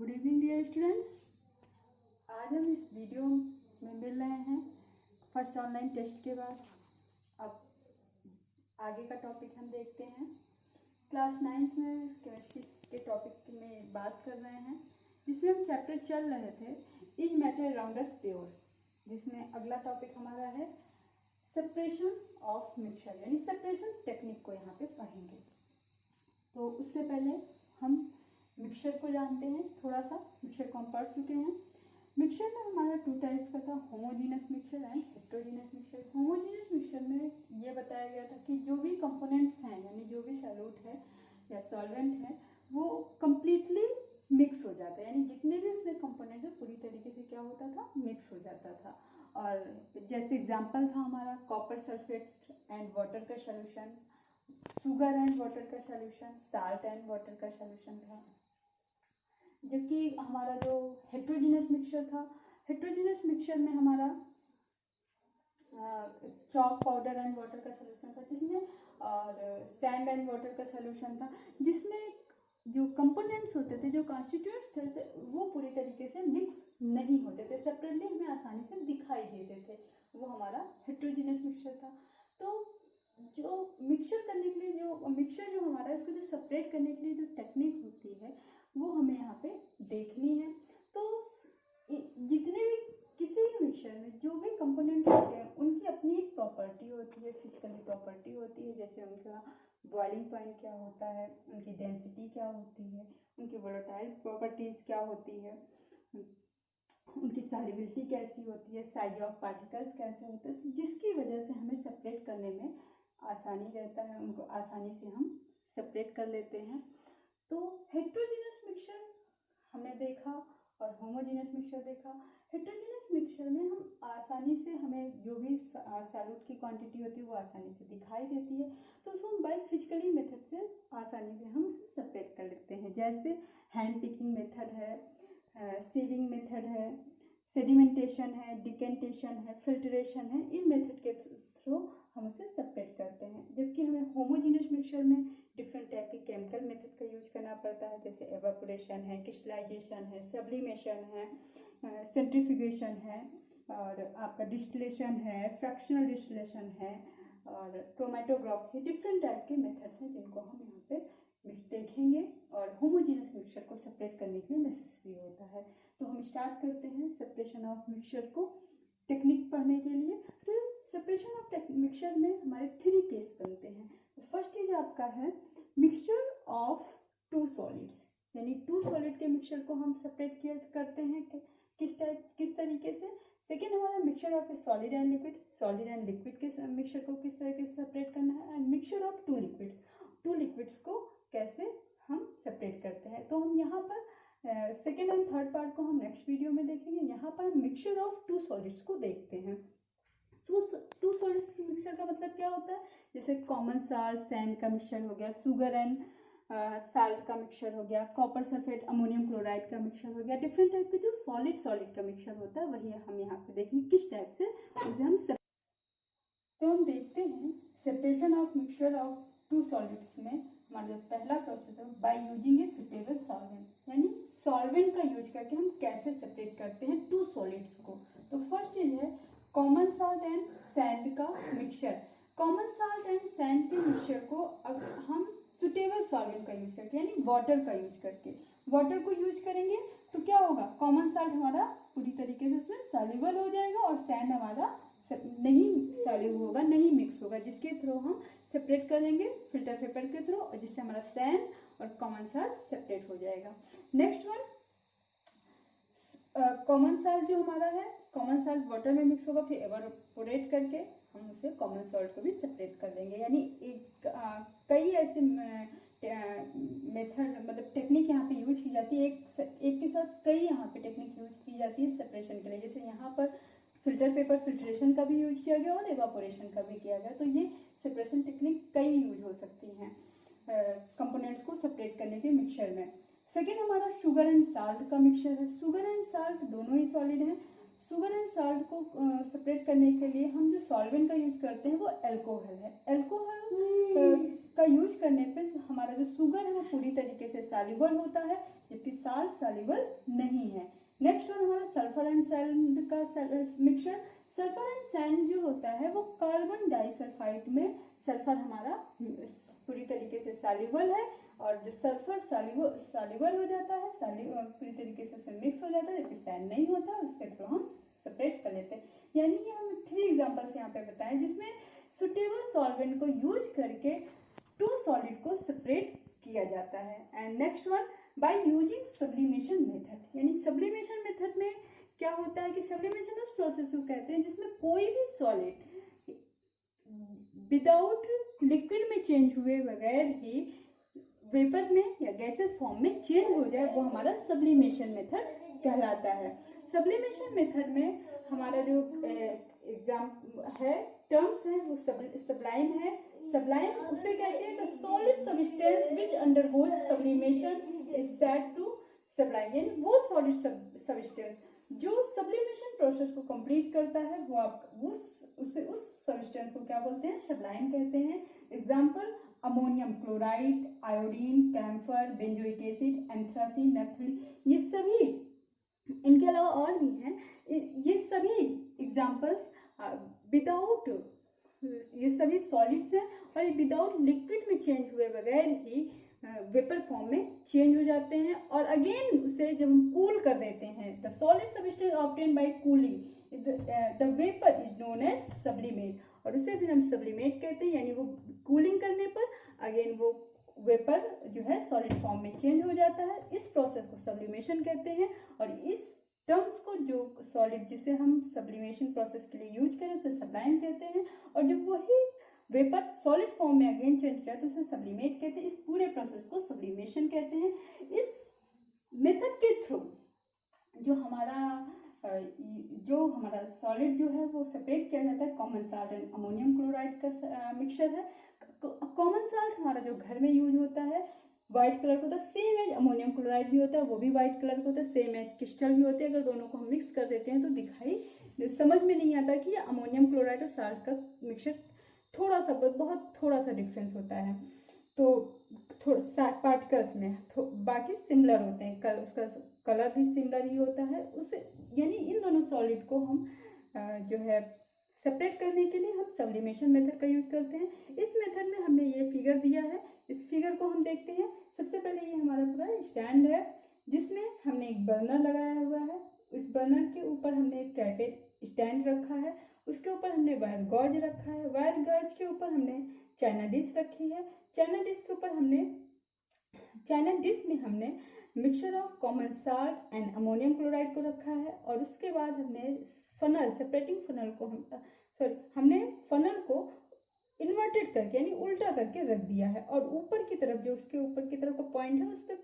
Good evening dear students. आज हम इस वीडियो में मिल रहे हैं फर्स्ट ऑनलाइन टेस्ट के बाद। अब आगे का टॉपिक हम देखते हैं। क्लास 9th में केमिस्ट्री के टॉपिक में बात कर रहे हैं, जिसमें हम चैप्टर चल रहे थे is matter around us pure, जिसमें अगला टॉपिक हमारा है सेपरेशन ऑफ मिक्सचर, यानी सेपरेशन टेक्निक को यहाँ पे पढ़ेंगे। तो उससे पहले हम मिक्सचर को जानते हैं। थोड़ा सा मिक्सचर को हम पढ़ चुके हैं। मिक्सचर में हमारा 2 टाइप्स का था, homogeneous mixture and heterogeneous mixture. Homogeneous mixture में ये बताया गया था कि जो भी कंपोनेंट्स हैं, यानी जो भी सॉल्यूट है या सॉल्वेंट है, वो कम्प्लीटली मिक्स हो जाता है, यानी जितने भी उसमें कंपोनेंट्स है पूरी तरीके से क्या होता था, मिक्स हो जाता था। और जैसे एग्जाम्पल था हमारा कॉपर सल्फेट एंड वाटर का सोल्यूशन, शुगर एंड वाटर का सोल्यूशन, साल्ट एंड वाटर का सोल्यूशन था। जबकि हमारा जो हेट्रोजीनस मिक्सचर था, हेट्रोजीनस मिक्सचर में हमारा चॉक पाउडर एंड वाटर का सोल्यूशन था, जिसमें और सैंड एंड वाटर का सोल्यूशन था, जिसमें जो कंपोनेंट्स होते थे, जो कॉन्स्टिट्यूएंट्स थे, वो पूरी तरीके से मिक्स नहीं होते थे, सेपरेटली हमें आसानी से दिखाई देते थे। वो हमारा हेट्रोजीनस मिक्सचर था। तो जो मिक्सचर करने के लिए जो मिक्सचर जो हमारा है, उसको जो सेपरेट करने के लिए जो टेक्निक होती है, वो हमें यहाँ पे देखनी है। तो जितने भी किसी भी मिक्सचर में जो भी कंपोनेंट होते हैं, उनकी अपनी एक प्रॉपर्टी होती है, फिजिकली प्रॉपर्टी होती है। जैसे उनका बॉइलिंग पॉइंट क्या होता है, उनकी डेंसिटी क्या होती है, उनकी वोलेटाइल प्रॉपर्टीज क्या होती है, उनकी सॉल्युबिलिटी कैसी होती है, साइज ऑफ पार्टिकल्स कैसे होते हैं, जिसकी वजह से हमें सेपरेट करने में आसानी रहता है, उनको आसानी से हम सेपरेट कर लेते हैं। तो हेट्रोजीनस मिक्सचर हमने देखा और होमोजीनस मिक्सचर देखा। हेट्रोजीनस मिक्सचर में हम आसानी से, हमें जो भी सॉल्यूट की क्वांटिटी होती है वो आसानी से दिखाई देती है, तो उसको हम बाय फिजिकली मेथड से आसानी से हम उसे सेपरेट कर लेते हैं। जैसे हैंड पिकिंग मेथड है, सीविंग मेथड है, सेडिमेंटेशन है, डिकेंटेशन है, फिल्ट्रेशन है, इन मेथड के थ्रू हम उसे सेपरेट करते हैं। जबकि हमें होमोजीनस मिक्सचर में डिफरेंट टाइप के केमिकल मेथड का यूज करना पड़ता है, जैसे एवापोरेशन है, क्रिस्टलाइजेशन है, सब्लिमेशन है, सेंट्रीफ्यूगेशन है, और आपका डिस्टिलेशन है, फ्रैक्शनल डिस्टिलेशन है, और क्रोमेटोग्राफी। डिफरेंट टाइप के मेथड्स हैं जिनको हम यहाँ पे देखेंगे, और होमोजीनस मिक्सचर को सेपरेट करने के लिए नेसेसरी होता है। तो हम स्टार्ट करते हैं सेपरेशन ऑफ मिक्सचर को टेक्निक पढ़ने के लिए। तो सेपरेशन ऑफ मिक्सचर में हमारे 3 केस बनते हैं। फर्स्ट इज आपका है मिक्सचर ऑफ 2 सॉलिड्स, यानी 2 सॉलिड के मिक्सचर को हम सेपरेट करते हैं किस तरीके से। सेकेंड हमारा mixture of A solid and liquid, solid and liquid के मिक्सचर को किस तरीके से सेपरेट करना है। And mixture of 2 liquids, 2 liquids को कैसे हम सेपरेट करते हैं। तो हम यहाँ पर सेकेंड एंड थर्ड पार्ट को हम नेक्स्ट वीडियो में देखेंगे। यहाँ पर हम मिक्सचर ऑफ 2 सॉलिड्स को देखते हैं। 2 सॉलिड्स मिक्सचर का मतलब क्या होता है, जैसे कॉमन साल्ट सैंड का मिक्सचर हो गया, शुगर एंड साल्ट का मिक्सचर हो गया, कॉपर सल्फेट अमोनियम क्लोराइड का मिक्सचर हो गया। डिफरेंट टाइप के जो सॉलिड का मिक्सचर होता है, वही हम यहाँ पे देखेंगे किस टाइप से उसे हम तो हम देखते हैं separation of mixture of 2 solids में हमारा जो पहला प्रोसेस है, by using a suitable solvent, यानी सॉल्वेंट का यूज करके हम कैसे सेपरेट करते हैं 2 सॉलिड्स को। तो फर्स्ट चीज है कॉमन साल्ट एंड सैंड का mixture. Common salt and sand के मिक्सचर को अब हम सुटेबल सॉल्वेंट का यूज करके, यानी वाटर का यूज करके, वाटर को यूज करेंगे तो क्या होगा, कॉमन साल्ट हमारा पूरी तरीके से उसमें सॉल्युबल हो जाएगा, और सैंड हमारा नहीं सॉल्युबल होगा, नहीं मिक्स होगा, जिसके थ्रू हम सेपरेट कर लेंगे फिल्टर पेपर के थ्रू, और जिससे हमारा सैंड और कॉमन साल्ट सेपरेट हो जाएगा। नेक्स्ट वन कॉमन साल्ट जो हमारा है, कॉमन साल्ट वाटर में मिक्स होगा, फिर एवापोरेट करके हम उसे कॉमन साल्ट को भी सेपरेट कर लेंगे। यानी कई ऐसे मेथड मतलब टेक्निक यहाँ पे यूज की जाती है, एक के साथ कई यहाँ पे टेक्निक यूज की जाती है सेपरेशन के लिए। जैसे यहाँ पर फिल्टर पेपर फिल्ट्रेशन का भी यूज किया गया और एवापोरेशन का भी किया गया। तो ये सेपरेशन टेक्निक कई यूज हो सकती हैं कंपोनेंट्स को सेपरेट करने के मिक्सचर में। सेकेंड हमारा शुगर एंड साल्ट का मिक्सचर है। शुगर एंड साल्ट दोनों ही सॉलिड हैं। शुगर एंड साल्ट को सेपरेट करने के लिए हम जो सॉल्वेंट का यूज करते हैं वो अल्कोहल है। अल्कोहल का यूज करने पे हमारा जो शुगर है वो पूरी तरीके से सॉल्युबल होता है, जबकि साल्ट सॉल्युबल नहीं है। नेक्स्ट वन हमारा सल्फर एंड सैंड का मिक्सचर। सल्फर एंड सैंड जो होता है वो कार्बन डाइसल्फाइड में सल्फर हमारा पूरी तरीके से सॉल्युबल है, और जो सल्फर सॉल्युबल हो जाता है, पूरी तरीके से मिक्स हो जाता है, जबकि सैंड नहीं होता, और उसके थ्रू हम सेपरेट कर लेते हैं। यानी कि हम 3 एग्जांपल्स यहाँ पे बताएं जिसमें सुटेबल सॉल्वेंट को यूज करके 2 सॉलिड को सेपरेट किया जाता है। And next one by using sublimation method. यानी सब्लिमेशन मेथड में क्या होता है कि सब्लिमेशन उस प्रोसेस को कहते हैं जिसमें कोई भी सॉलिड विदाउट लिक्विड में चेंज हुए बगैर ही वेपर में या गैसेस फॉर्म में चेंज हो जाए, वो हमारा सब्लिमेशन मेथड कहलाता है। सब्लिमेशन मेथड में हमारा जो एग्जाम है, टर्म्स है, वो सब्लाइम है। सब्लाइम उसे कहते हैं the solid substance which undergoes sublimation is said to sublime. यानी वो सॉलिड सब्सटेंस जो सब्लिमेशन प्रोसेस को कंप्लीट करता है, वो आप उस सब्सटेंस को क्या बोलते हैं, सब्लाइम कहते हैं। Example ammonium chloride, iodine, camphor, benzoic acid, anthracene, naphthalene, ये सभी, इनके अलावा और भी हैं, ये सभी एग्जाम्पल्स विदाउट, ये सभी सॉलिड्स हैं और ये विदाउट लिक्विड में चेंज हुए बगैर ही वेपर फॉर्म में चेंज हो जाते हैं। और अगेन उसे जब हम कूल कर देते हैं, the solid substance obtained by cooling the vapour is known as sublimate, और उसे फिर हम सब्लिमेट कहते हैं। यानी वो कूलिंग करने पर अगेन वो वेपर जो है सॉलिड फॉर्म में चेंज हो जाता है। इस प्रोसेस को सब्लिमेशन कहते हैं, और इस टर्म्स को जो सॉलिड जिसे हम सब्लिमेशन प्रोसेस के लिए यूज करें उसे सब्लाइम कहते हैं, और जब वही वेपर सॉलिड फॉर्म में अगेन चेंज हो जाए तो उसे सब्लिमेट कहते हैं। इस पूरे प्रोसेस को सब्लिमेशन कहते हैं। इस मेथड के थ्रू जो हमारा सॉलिड जो है वो सेपरेट किया जाता है। Common salt and ammonium chloride का मिक्सचर है। कॉमन साल्ट हमारा जो घर में यूज होता है व्हाइट कलर का होता है, सेम एज अमोनियम क्लोराइड भी होता है, वो भी व्हाइट कलर का होता है, सेम एज क्रिस्टल भी होते हैं। अगर दोनों को हम मिक्स कर देते हैं तो दिखाई समझ में नहीं आता कि ये अमोनियम क्लोराइड और साल्ट का मिक्सचर, थोड़ा सा बहुत थोड़ा सा डिफरेंस होता है। तो थोड़ा पार्टिकल्स में बाकी सिमिलर होते हैं, उसका कलर भी सिमिलर ही होता है उसे। यानी इन दोनों सॉलिड को हम जो है सेपरेट करने के लिए हम सब्लिमेशन मेथड का यूज करते हैं। इस मेथड में हमने ये फिगर दिया है, इस फिगर को हम देखते हैं। सबसे पहले ये हमारा पूरा स्टैंड है जिसमें हमने एक बर्नर लगाया हुआ है। इस बर्नर के ऊपर हमने एक ट्राइपॉड स्टैंड रखा है, उसके ऊपर हमने वायर गॉज रखा है, वायर गॉज के ऊपर हमने चाइना डिश रखी है, चाइना डिश के ऊपर चाइना डिश में हमने mixture of common salt and ammonium chloride को रखा है, और उसके बाद हमने सेपरेटिंग फनल को हमने फनल को इन्वर्टेड करके यानी उल्टा करके रख दिया है, और ऊपर की तरफ जो उसके ऊपर की तरफ का पॉइंट है उस पर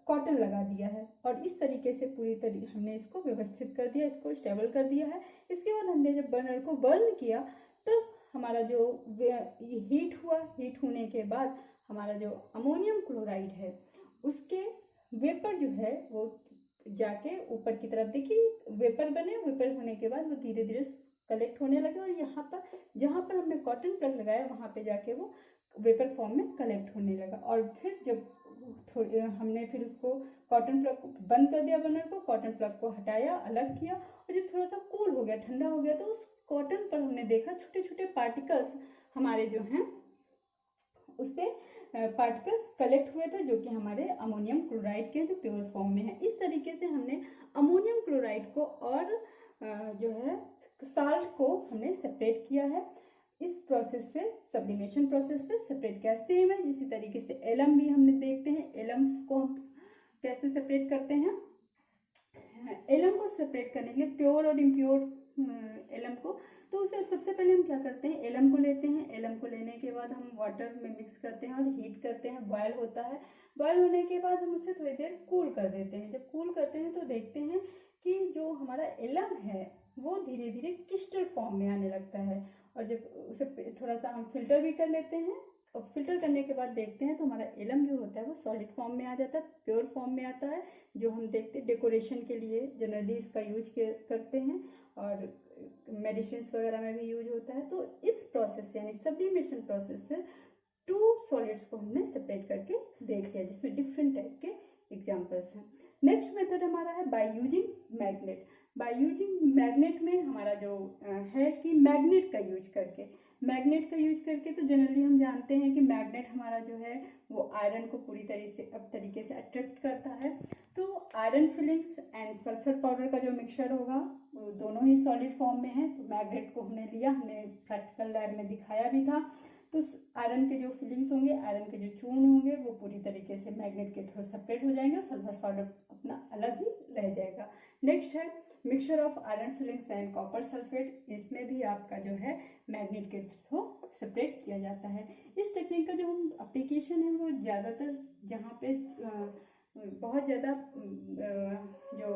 कॉटन लगा दिया है, और इस तरीके से पूरी तरीके हमने इसको व्यवस्थित कर दिया, इसको स्टेबल कर दिया है। इसके बाद हमने जब बर्नर को बर्न किया तो हमारा जो हीट हुआ, हीट होने के बाद हमारा जो अमोनियम क्लोराइड है उसके वेपर जो है वो जाके ऊपर की तरफ, देखिए वेपर बने, वेपर होने के बाद वो धीरे धीरे कलेक्ट होने लगे, और यहाँ पर जहाँ पर हमने कॉटन प्लग लगाया वहाँ पे जाके वो वेपर फॉर्म में कलेक्ट होने लगा। और फिर जब हमने फिर उसको कॉटन प्लग बंद कर दिया, बर्नर को, कॉटन प्लग को हटाया, अलग किया, और जब थोड़ा सा कूल हो गया, ठंडा हो गया, तो उस कॉटन पर हमने देखा छोटे छोटे पार्टिकल्स हमारे जो हैं उस पर पार्टिकल्स कलेक्ट हुए थे, जो कि हमारे अमोनियम क्लोराइड के जो प्योर फॉर्म में है। इस तरीके से हमने अमोनियम क्लोराइड को और जो है साल्ट को हमने सेपरेट किया है। इस प्रोसेस से, सब्लिमेशन प्रोसेस से सेपरेट किया। सेम है इसी तरीके से एलम भी हमने देखते हैं, एलम को हम कैसे सेपरेट करते हैं। एलम को सेपरेट करने के लिए प्योर और इम्प्योर एलम को, तो उसे सबसे पहले हम क्या करते हैं, एलम को लेते हैं। एलम को लेने के बाद हम वाटर में मिक्स करते हैं और हीट करते हैं, बॉयल होता है। बॉयल होने के बाद हम उसे थोड़ी देर कूल कर देते हैं। जब कूल करते हैं तो देखते हैं कि जो हमारा एलम है वो धीरे धीरे क्रिस्टल फॉर्म में आने लगता है, और जब उसे थोड़ा सा हम फिल्टर भी कर लेते हैं, और फिल्टर करने के बाद देखते हैं तो हमारा एलम जो होता है वो सॉलिड फॉर्म में आ जाता है, प्योर फॉर्म में आता है, जो हम देखते हैं डेकोरेशन के लिए जनरली इसका यूज करते हैं, और मेडिसिन वगैरह में भी यूज होता है। तो इस प्रोसेस प्रोसेस से यानी सब्लिमेशन प्रोसेस से 2 सॉलिड्स को हमने सेपरेट करके देख लिया, जिसमें डिफरेंट टाइप के एग्जांपल्स हैं। नेक्स्ट मेथड हमारा है by using magnet. By using magnet में हमारा जो है कि मैग्नेट का यूज करके तो जनरली हम जानते हैं कि मैग्नेट हमारा जो है वो आयरन को पूरी तरीके से अट्रैक्ट करता है। तो iron filings and sulphur powder का जो मिक्सचर होगा वो दोनों ही सॉलिड फॉर्म में है। तो मैग्नेट को हमने लिया, हमने प्रैक्टिकल लैब में दिखाया भी था। तो आयरन के जो फिलिंग्स होंगे, आयरन के जो चूर्ण होंगे वो पूरी तरीके से मैग्नेट के थ्रू सेपरेट हो जाएंगे और सल्फर पाउडर अपना अलग ही रह जाएगा। नेक्स्ट है mixture of iron filings and copper sulphate. इसमें भी आपका जो है मैग्नेट के थ्रू सेपरेट किया जाता है। इस टेक्निक का जो हम एप्लीकेशन है वो ज़्यादातर जहाँ पे बहुत ज़्यादा जो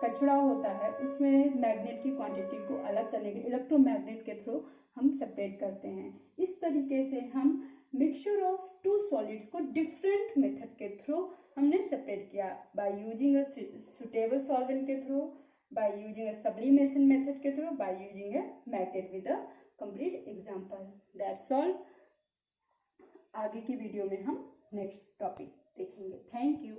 कचरा होता है उसमें मैग्नेट की क्वांटिटी को अलग करने के इलेक्ट्रोमैग्नेट के थ्रू हम सेपरेट करते हैं। इस तरीके से हम मिक्सचर ऑफ 2 सॉलिड्स को डिफरेंट मेथड के थ्रू हमने सेपरेट किया, by using a suitable solvent के through, by using a sublimation method के through, by using a magnet with a complete example. That's all. आगे की वीडियो में हम नेक्स्ट टॉपिक देखेंगे। Thank you.